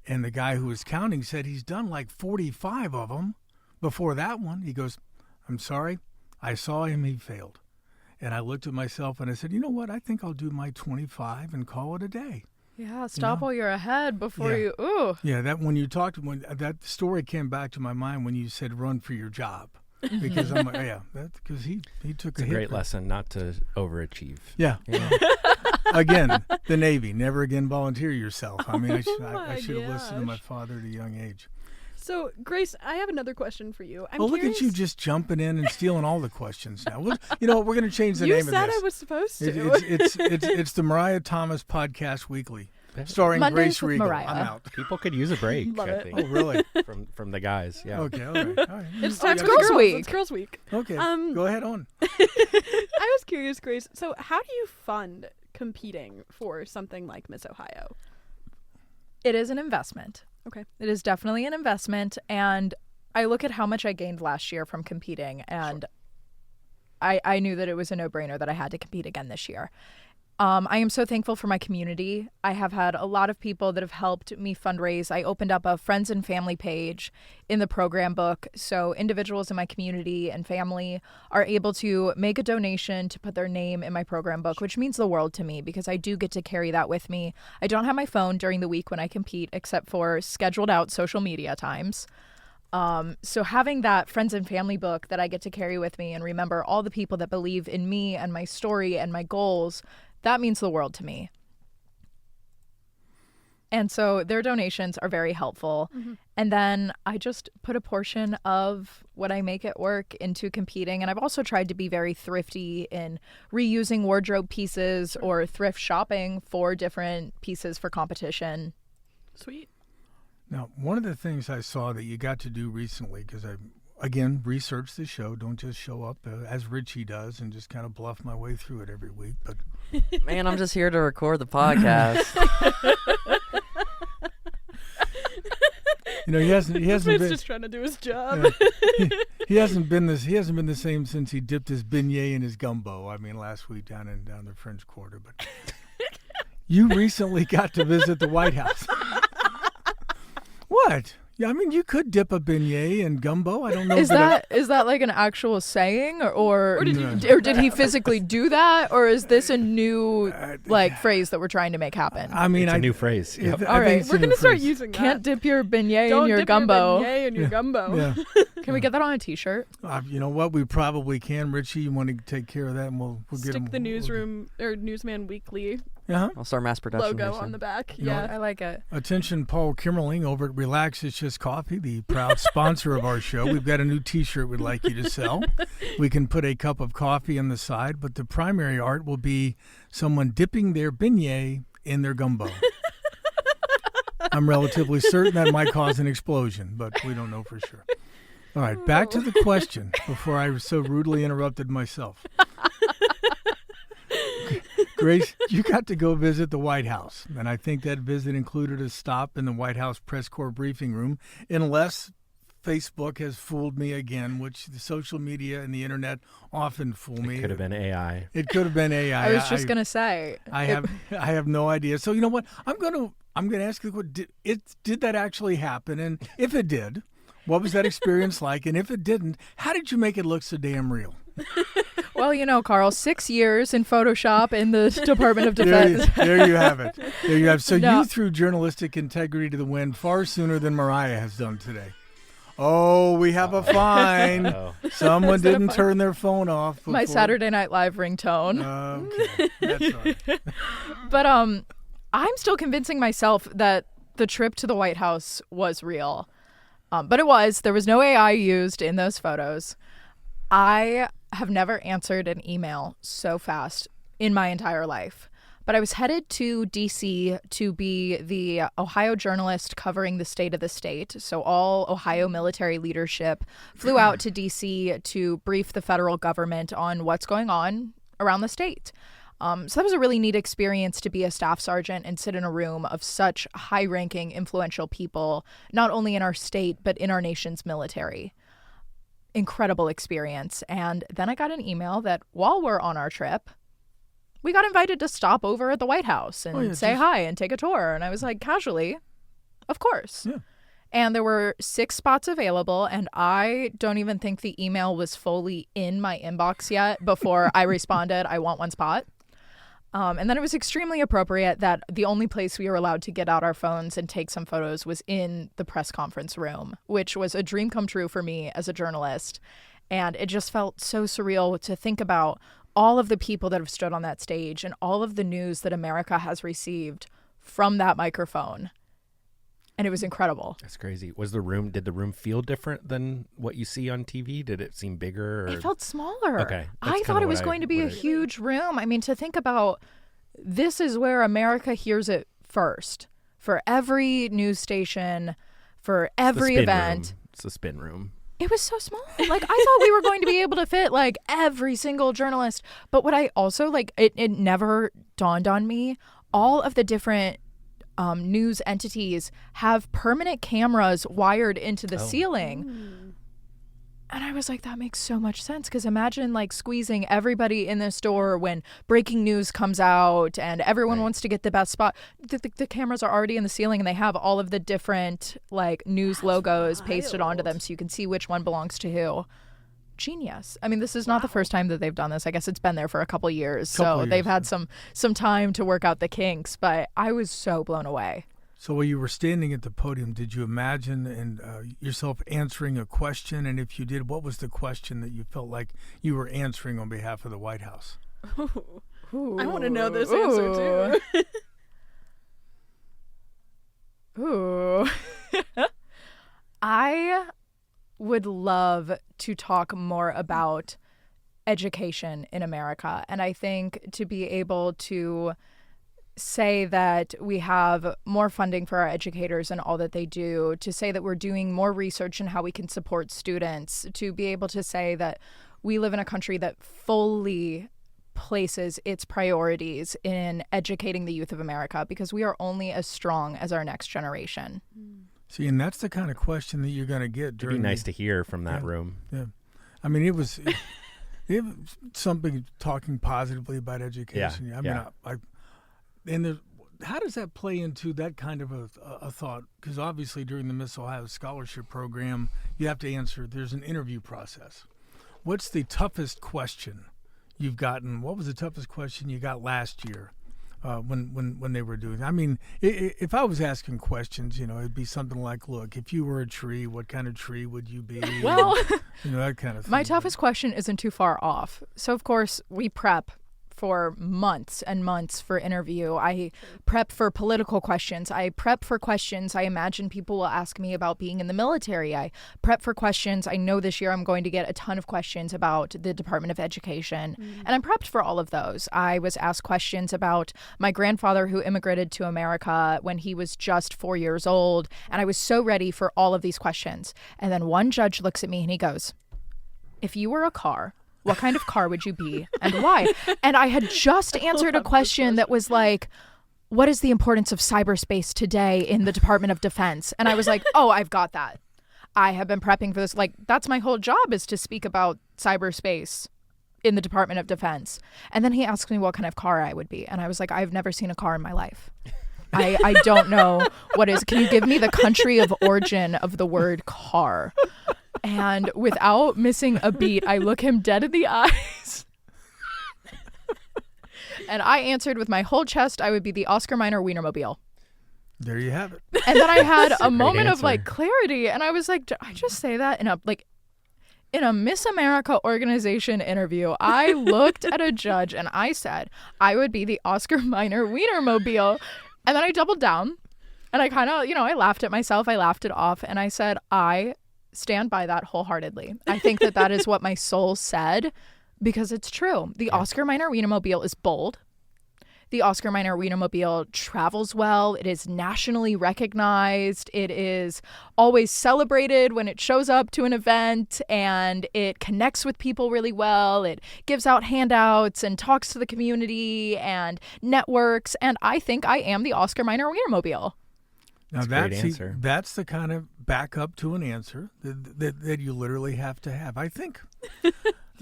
And the guy who was counting said he's done like 45 of them before that one. He goes, I'm sorry, I saw him, he failed. And I looked at myself and I said, you know what, I think I'll do my 25 and call it a day. Yeah, stop while you're ahead before you, ooh. Yeah, that story came back to my mind when you said run for your job. Because I'm like, because he took it's a great lesson not to overachieve. Yeah. Again, the Navy, never again volunteer yourself. I mean, I should have listened to my father at a young age. So, Grace, I have another question for you. Look at you just jumping in and stealing all the questions now. You know what? We're going to change the name of this. You said I was supposed to. It's the Mariah Thomas Podcast Weekly. Starring Mondays Grace Riegel. Mariah. I'm out. People could use a break, Love I it. think. Oh, really? From the guys, yeah. Okay, all right. It's time for Girls Week. It's Girls Week. Okay, go ahead on. I was curious, Grace. So, how do you fund competing for something like Miss Ohio? It is an investment. Okay. It is definitely an investment. And I look at how much I gained last year from competing, and I knew that it was a no-brainer that I had to compete again this year. I am so thankful for my community. I have had a lot of people that have helped me fundraise. I opened up a friends and family page in the program book, so individuals in my community and family are able to make a donation to put their name in my program book, which means the world to me because I do get to carry that with me. I don't have my phone during the week when I compete, except for scheduled out social media times. So having that friends and family book that I get to carry with me and remember all the people that believe in me and my story and my goals, that means the world to me. And so their donations are very helpful. Mm-hmm. And then I just put a portion of what I make at work into competing. And I've also tried to be very thrifty in reusing wardrobe pieces or thrift shopping for different pieces for competition. Sweet. Now, one of the things I saw that you got to do recently, because I, again, researched the show, don't just show up as Ritchie does and just kind of bluff my way through it every week. But Man, I'm just here to record the podcast. he hasn't been just trying to do his job. he hasn't been the same since he dipped his beignet in his gumbo. I mean, last week down the French Quarter. But you recently got to visit the White House. What? Yeah, I mean, you could dip a beignet in gumbo. I don't know. Is that like an actual saying, or did he physically do that, or is this a new phrase that we're trying to make happen? I mean, it's a new phrase. Yep. All right, we're gonna start using that. Can't dip your beignet Don't in your dip gumbo. Your beignet in your gumbo. Yeah. Can we get that on a T-shirt? You know what? We probably can. Richie, you want to take care of that, and we'll get Stick the newsroom or Newsman Weekly I'll start mass production logo on the back. You know yeah, what? I like it. Attention, Paul Kimmerling over at Relax It's Just Coffee, the proud sponsor of our show. We've got a new T-shirt we'd like you to sell. We can put a cup of coffee on the side, but the primary art will be someone dipping their beignet in their gumbo. I'm relatively certain that might cause an explosion, but we don't know for sure. All right, back to the question before I so rudely interrupted myself. Grace, you got to go visit the White House, and I think that visit included a stop in the White House press corps briefing room, unless Facebook has fooled me again, which the social media and the internet often fool me. It could have been AI. It could have been AI. I was just gonna say. I have no idea. So you know what? I'm gonna ask you, did that actually happen? And if it did, what was that experience like? And if it didn't, how did you make it look so damn real? Well, Carl, 6 years in Photoshop in the Department of Defense. There you have it. There you have. So you threw journalistic integrity to the wind far sooner than Mariah has done today. Oh, we have a fine. Someone didn't turn their phone off before. My Saturday Night Live ringtone. Okay, that's all right. But I'm still convincing myself that the trip to the White House was real. But it was. There was no AI used in those photos. I have never answered an email so fast in my entire life. But I was headed to D.C. to be the Ohio journalist covering the state of the state. So all Ohio military leadership flew out to D.C. to brief the federal government on what's going on around the state. So that was a really neat experience to be a staff sergeant and sit in a room of such high-ranking, influential people, not only in our state, but in our nation's military. Incredible experience. And then I got an email that while we're on our trip, we got invited to stop over at the White House and say hi and take a tour. And I was like, casually, of course. Yeah. And there were 6 spots available, and I don't even think the email was fully in my inbox yet before I responded, I want 1 spot. And then it was extremely appropriate that the only place we were allowed to get out our phones and take some photos was in the press conference room, which was a dream come true for me as a journalist. And it just felt so surreal to think about all of the people that have stood on that stage and all of the news that America has received from that microphone. And it was incredible. That's crazy. Did the room feel different than what you see on TV? Did it seem bigger? Or? It felt smaller. Okay. I thought it was going to be a huge room. I mean, to think about, this is where America hears it first. For every news station, for every event. It's a spin room. It was so small. Like, I thought we were going to be able to fit, like, every single journalist. But what I also, like, it never dawned on me, all of the different news entities have permanent cameras wired into the ceiling. And I was like, that makes so much sense, because imagine, like, squeezing everybody in the store when breaking news comes out and everyone wants to get the best spot. The cameras are already in the ceiling, and they have all of the different, like, news logos pasted onto them so you can see which one belongs to who. Genius. I mean, this is not the first time that they've done this. I guess it's been there for a couple years. So they've had some time to work out the kinks, but I was so blown away. So while you were standing at the podium, did you imagine yourself answering a question? And if you did, what was the question that you felt like you were answering on behalf of the White House? Ooh. I want to know this answer too. Ooh. I would love to talk more about education in America. And I think to be able to say that we have more funding for our educators and all that they do, to say that we're doing more research in how we can support students, to be able to say that we live in a country that fully places its priorities in educating the youth of America, because we are only as strong as our next generation. See, and that's the kind of question that you're going to get during. It'd be nice to hear from that room. Yeah. I mean, it was something talking positively about education. Yeah. I mean, and how does that play into that kind of a thought? Because obviously during the Miss Ohio Scholarship Program, you have to answer, there's an interview process. What's the toughest question you've gotten? What was the toughest question you got last year when they were doing it? I mean, if I was asking questions, it'd be something like, look, if you were a tree, what kind of tree would you be? Well, that kind of thing. My toughest question isn't too far off. So, of course, we prep for months and months for interview. I prep for political questions. I prep for questions I imagine people will ask me about being in the military. I prep for questions. I know this year I'm going to get a ton of questions about the Department of Education. And I'm prepped for all of those. I was asked questions about my grandfather who immigrated to America when he was just 4 years old. And I was so ready for all of these questions. And then one judge looks at me and he goes, if you were a car, what kind of car would you be and why? And I had just answered a question that was like, what is the importance of cyberspace today in the Department of Defense? And I was like, oh, I've got that. I have been prepping for this. Like, that's my whole job, is to speak about cyberspace in the Department of Defense. And then he asked me what kind of car I would be. And I was like, I've never seen a car in my life. I don't know what is. Can you give me the country of origin of the word car? And without missing a beat, I look him dead in the eyes. And I answered with my whole chest, I would be the Oscar Mayer Wienermobile. There you have it. And then I had a moment answer. of like clarity. And I was like, did I just say that in a Miss America organization interview? I looked at a judge and I said, I would be the Oscar Mayer Wienermobile. And then I doubled down and I kind of, I laughed at myself. I laughed it off. And I said, I stand by that wholeheartedly. I think that is what my soul said, because it's true. The Oscar Mayer Wienermobile is bold. The Oscar Mayer Wienermobile travels well. It is nationally recognized. It is always celebrated when it shows up to an event, and it connects with people really well. It gives out handouts and talks to the community and networks. And I think I am the Oscar Mayer Wienermobile. Now answer. That's the kind of backup to an answer that you literally have to have. I think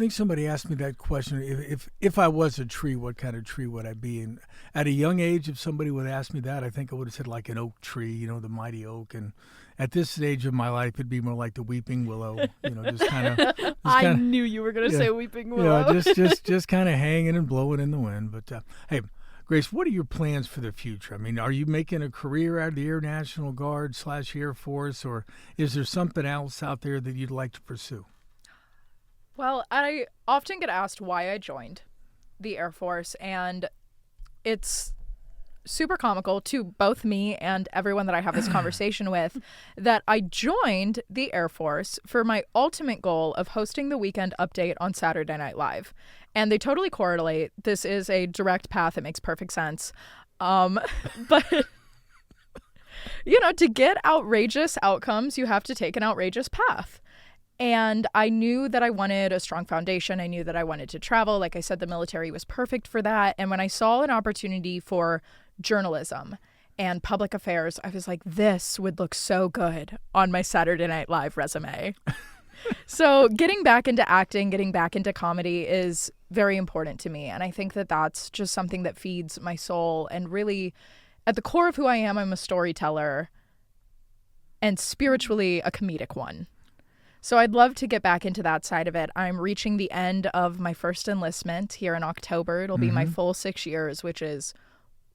somebody asked me that question. If I was a tree, what kind of tree would I be? And at a young age, if somebody would ask me that, I think I would have said like an oak tree, the mighty oak. And at this stage of my life, it'd be more like the weeping willow. Just kind of. I knew you were going to say weeping willow. Just kind of hanging and blowing in the wind. But hey, Grace, what are your plans for the future? I mean, are you making a career out of the Air National Guard / Air Force, or is there something else out there that you'd like to pursue? Well, I often get asked why I joined the Air Force, and it's super comical to both me and everyone that I have this conversation with that I joined the Air Force for my ultimate goal of hosting the Weekend Update on Saturday Night Live. And they totally correlate. This is a direct path. It makes perfect sense. But, to get outrageous outcomes, you have to take an outrageous path. And I knew that I wanted a strong foundation. I knew that I wanted to travel. Like I said, the military was perfect for that. And when I saw an opportunity for journalism and public affairs, I was like, this would look so good on my Saturday Night Live resume. So getting back into acting, getting back into comedy is very important to me. And I think that that's just something that feeds my soul. And really, at the core of who I am, I'm a storyteller and spiritually a comedic one. So I'd love to get back into that side of it. I'm reaching the end of my first enlistment here in October. It'll be my full 6 years, which is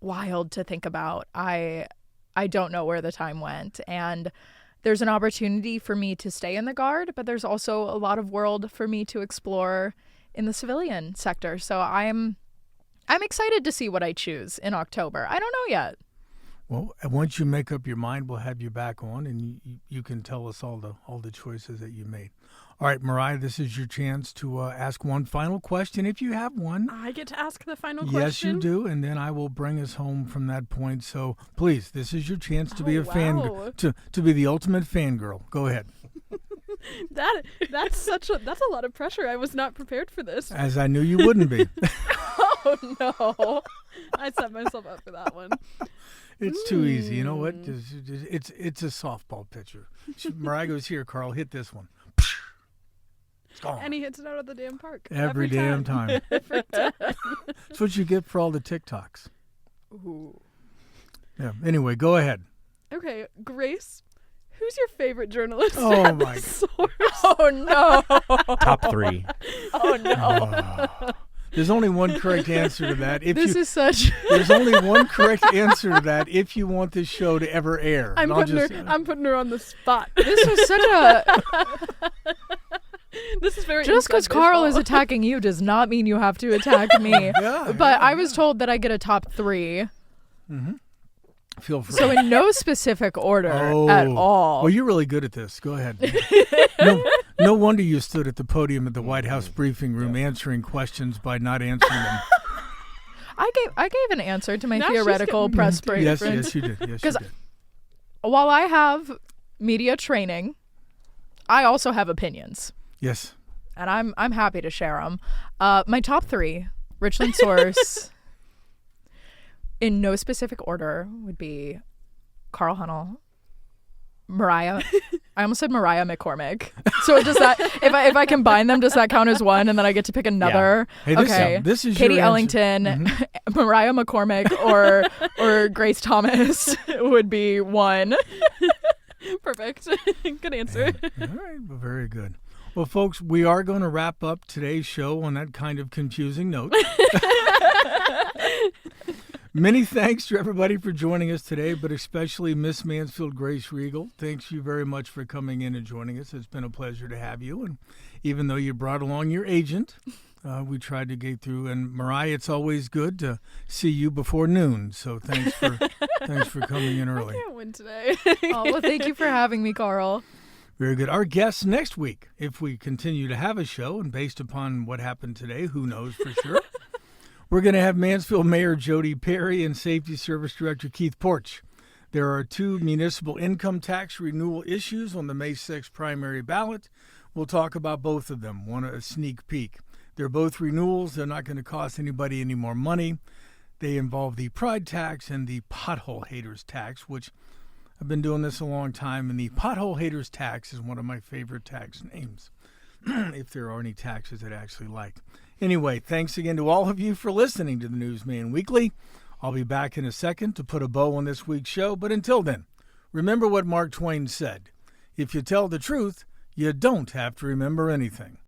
wild to think about. I don't know where the time went. And there's an opportunity for me to stay in the Guard, but there's also a lot of world for me to explore in the civilian sector. So I'm excited to see what I choose in October. I don't know yet. Well, once you make up your mind, we'll have you back on, and you can tell us all the choices that you made. All right, Mariah, this is your chance to ask one final question, if you have one. I get to ask the final question? Yes, you do, and then I will bring us home from that point. So please, this is your chance to be a fan, to be the ultimate fangirl. Go ahead. That's a lot of pressure. I was not prepared for this. As I knew you wouldn't be. Oh no, I set myself up for that one. It's too easy. You know what? It's a softball pitcher. Mariah goes, here, Carl, hit this one. It's gone. And he hits it out of the damn park. Every damn time. Every time. That's what you get for all the TikToks. Ooh. Yeah. Anyway, go ahead. Okay, Grace, who's your favorite journalist? Oh, my Source? Oh, no. Top 3. Oh, no. There's only one correct answer to that. There's only one correct answer to that if you want this show to ever air. I'm putting her on the spot. This was such a... This is very Just because Carl is attacking you does not mean you have to attack me. But I was told that I get a top 3. Mm-hmm. Feel free. So in no specific order at all. Well, you're really good at this. Go ahead. No wonder you stood at the podium at the White House briefing room answering questions by not answering them. I gave an answer to my Now theoretical press briefing. Yes, you did. Because while I have media training, I also have opinions. Yes. And I'm happy to share them. My top 3, Richland Source, in no specific order, would be Carl Hunnell, Mariah. I almost said Mariah McCormick. So does that, if I combine them, does that count as one? And then I get to pick another. Yeah. Hey, this is Katie your Ellington, Mariah McCormick, or Grace Thomas would be 1. Perfect. Good answer. All right. Well, very good. Well, folks, we are going to wrap up today's show on that kind of confusing note. Many thanks to everybody for joining us today, but especially Miss Mansfield, Grace Riegel. Thanks you very much for coming in and joining us. It's been a pleasure to have you. And even though you brought along your agent, we tried to get through. And Mariah, it's always good to see you before noon. So thanks for coming in early. I can't win today. Oh, well, thank you for having me, Carl. Very good. Our guests next week, if we continue to have a show, and based upon what happened today, who knows for sure, we're going to have Mansfield Mayor Jody Perry and Safety Service Director Keith Porch. There are 2 municipal income tax renewal issues on the May 6th primary ballot. We'll talk about both of them, one a sneak peek. They're both renewals. They're not going to cost anybody any more money. They involve the pride tax and the pothole haters tax, which I've been doing this a long time, and the pothole haters tax is one of my favorite tax names, if there are any taxes that I actually like. Anyway, thanks again to all of you for listening to the Newsman Weekly. I'll be back in a second to put a bow on this week's show, but until then, remember what Mark Twain said. If you tell the truth, you don't have to remember anything.